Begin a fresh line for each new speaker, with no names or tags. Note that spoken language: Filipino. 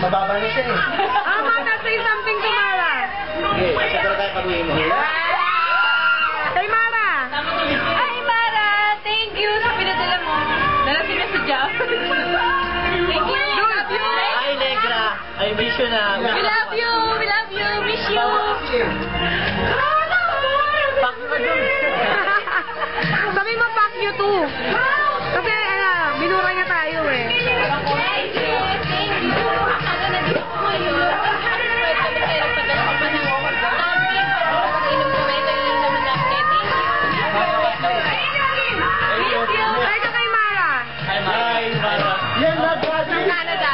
Mababa na siya eh.
Mata, say something to Mara.
Okay, siguro tayo pag-uwi mo.
Hey, Mara!
Hi, Mara! Thank you sa pinadala mo. Nalasin na si Jeff. Thank you. We love you.
Hi, Negra. I miss you na.
We love you. We love you. Miss you.
Fuck you dun.
Sabi mo, fuck you too. Kasi, binura niya tayo eh.
Hi, Mara.
Canada.